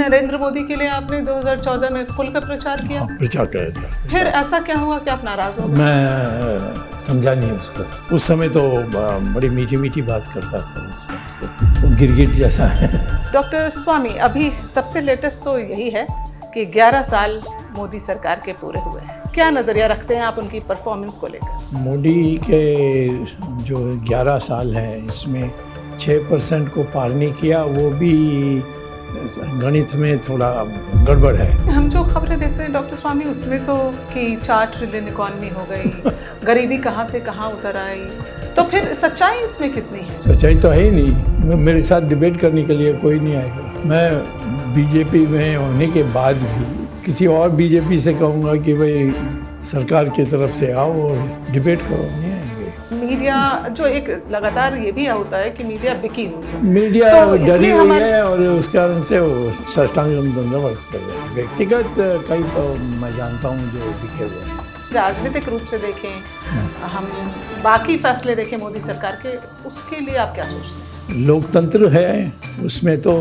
नरेंद्र मोदी के लिए आपने 2014 में खुल कर प्रचार किया। प्रचार कराया था। फिर ऐसा क्या हुआ कि आप नाराज हो गए? मैं समझा नहीं उसको। उस समय तो बड़ी मीठी मीठी बात करता था सबसे, वो गिरगिट जैसा है। डॉक्टर स्वामी, अभी सबसे लेटेस्ट तो यही है कि 11 साल मोदी सरकार के पूरे हुए हैं। क्या नज़रिया रखते हैं आप उनकी परफॉर्मेंस को लेकर? मोदी के जो 11 साल हैं, इसमें 6% को पार नहीं किया, वो भी गणित में थोड़ा गड़बड़ है। हम जो खबरें देखते हैं डॉक्टर स्वामी, उसमें तो कि 4 ट्रिलियन इकॉनमी हो गई, गरीबी कहाँ से कहाँ उतर आई, तो फिर सच्चाई इसमें कितनी है? सच्चाई तो है ही नहीं। मेरे साथ डिबेट करने के लिए कोई नहीं आएगा। मैं बीजेपी में होने के बाद भी किसी और बीजेपी से कहूँगा कि भाई सरकार की तरफ से आओ और डिबेट करो, नहीं आएंगे। मीडिया जो एक लगातार ये भी होता है कि मीडिया बिकी हुई है, मीडिया तो डरी हुई है और उस कारण से वो साष्टांग दंडवत कर रहे हैं। व्यक्तिगत कई मैं जानता हूँ जो बिके हुए हैं। राजनीतिक रूप से देखें, हम बाकी फैसले देखें मोदी सरकार के, उसके लिए आप क्या सोचते हैं? लोकतंत्र है, उसमें तो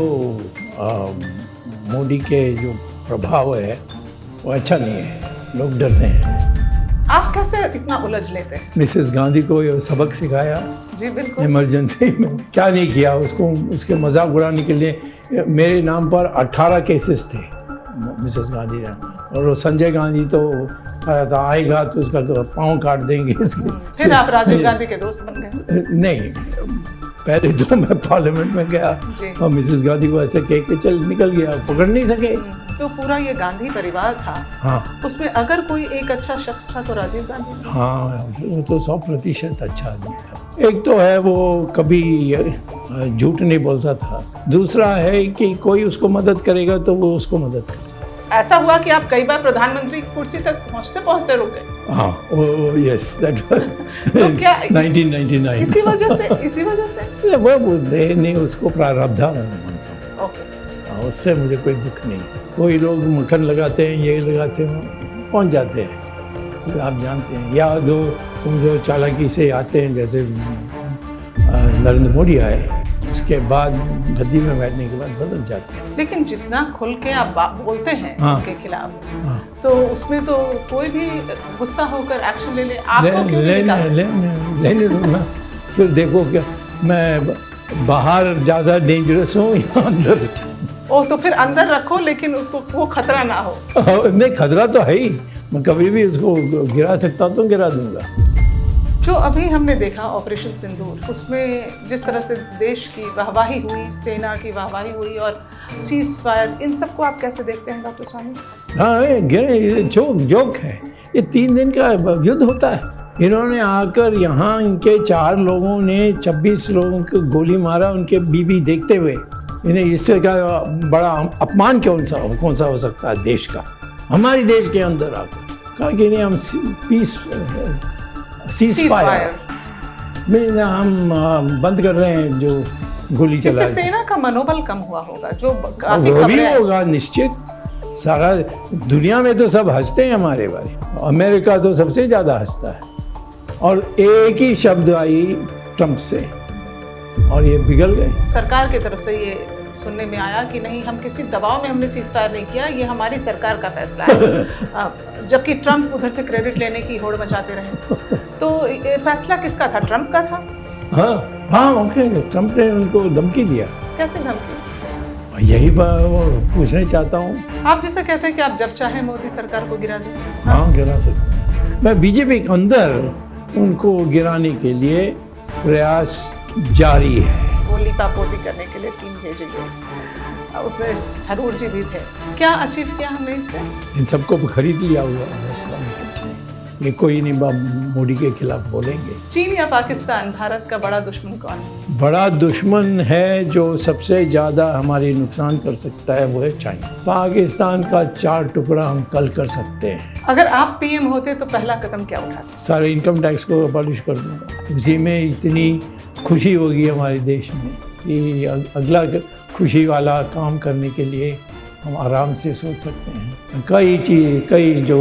मोदी के जो प्रभाव है वो अच्छा नहीं है, लोग डरते हैं। आप कैसे इतना उलझ लेते हैं? मिसेस गांधी को ये सबक सिखाया जी बिल्कुल। इमरजेंसी में क्या नहीं किया, उसको उसके मजाक उड़ाने के लिए मेरे नाम पर 18 केसेस थे मिसेस गांधी ने, और वो संजय गांधी तो कह रहा था आएगा तो उसका पाँव काट देंगे इसके। फिर आप राजीव गांधी के दोस्त बन गए? नहीं, पहले तो मैं पार्लियामेंट में गया और मिसेस गांधी को ऐसे कह के चल निकल गया, पकड़ नहीं सके। तो पूरा ये गांधी परिवार था, हाँ, उसमें अगर कोई एक अच्छा शख्स था तो राजीव गांधी था। हाँ, वो तो 100% अच्छा आदमी था। एक तो है वो कभी झूठ नहीं बोलता था, दूसरा है कि कोई उसको मदद करेगा तो वो उसको मदद करता। ऐसा हुआ कि आप कई बार प्रधानमंत्री की कुर्सी तक पहुंचते पहुंचते रुक गए? हाँ, यस, दैट वाज तो क्या 1999। इसी वजह से वो नहीं, उसको प्रारब्ध मानता हूँ। ओके, उससे मुझे कोई दुख नहीं। कोई लोग मक्खन लगाते हैं, ये लगाते हैं, पहुंच जाते हैं, तो आप जानते हैं। या जो चालाकी से आते हैं, जैसे नरेंद्र मोदी आए, उसके बाद गद्दी में बैठने के बाद बदल जाते हैं। लेकिन जितना खुल के आप बोलते हैं उनके खिलाफ, तो उसमें तो कोई भी गुस्सा होकर एक्शन ले ले, आपको क्यों नहीं निकाला? लेने दो ना, फिर देखो क्या मैं बाहर ज़्यादा डेंजरस हूँ या अंदर? ओ, तो फिर अंदर रखो, लेकिन उसको वो खतरा ना हो। नहीं, खतरा तो है ही, मैं कभी भी उसको गिरा सकता हूँ तो गिरा दूंगा। जो अभी हमने देखा ऑपरेशन सिंदूर, उसमें जिस तरह से देश की वाहवाही हुई, सेना की वाहवाही हुई और सीज फायर, इन सबको आप कैसे देखते हैं डॉक्टर स्वामी? हाँ, ये जोक है। ये 3 दिन का युद्ध होता है। इन्होंने आकर यहाँ इनके 4 लोगों ने 26 लोगों को गोली मारा, उनके बीबी देखते हुए। इन्हें इससे क्या बड़ा अपमान कौन सा हो सकता है देश का? हमारे देश के अंदर आकर कहा कि नहीं, हम सीज फायर में हम बंद कर रहे हैं जो गोली चला। इससे सेना का मनोबल कम हुआ होगा, जो काफी वो भी होगा निश्चित। सारा दुनिया में तो सब हंसते हैं हमारे बारे, अमेरिका तो सबसे ज़्यादा हंसता है। और एक ही शब्द आई ट्रंप से और ये बिगड़ गए। सरकार की तरफ से ये सुनने में आया कि नहीं, हम किसी दबाव में हमने सीज फायर नहीं किया, ये हमारी सरकार का फैसला है। जबकि ट्रंप उधर से क्रेडिट लेने की होड़ मचाते रहे। तो ये फैसला किसका था? ट्रंप का था? हाँ, ओके, ट्रंप ने उनको धमकी दिया। कैसे धमकी? यही पूछना चाहता हूँ। आप जैसे कहते हैं कि आप जब चाहे मोदी सरकार को गिरा दें। हाँ, गिरा सकते हैं। मैं बीजेपी के अंदर उनको गिराने के लिए प्रयास जारी है। वो लिपापोती करने के लिए टीम भेजी गई, उसमें थरूर जी भी थे। क्या अचीव किया हमने इससे? इन सबको खरीद लिया हुआ है। ये कोई नहीं मोदी के खिलाफ बोलेंगे। चीन या पाकिस्तान, भारत का बड़ा दुश्मन कौन है? बड़ा दुश्मन है जो सबसे ज़्यादा हमारी नुकसान कर सकता है, वो है चाइना। पाकिस्तान का 4 टुकड़ा हम कल कर सकते हैं। अगर आप पीएम होते तो पहला कदम क्या उठाते? सारे इनकम टैक्स को अबॉलिश कर दूंगा। उसी में इतनी खुशी होगी हमारे देश में कि अगला खुशी वाला काम करने के लिए हम आराम से सोच सकते हैं। कई जो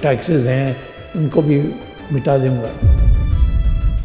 टैक्सेस हैं उनको भी मिटा दूंगा।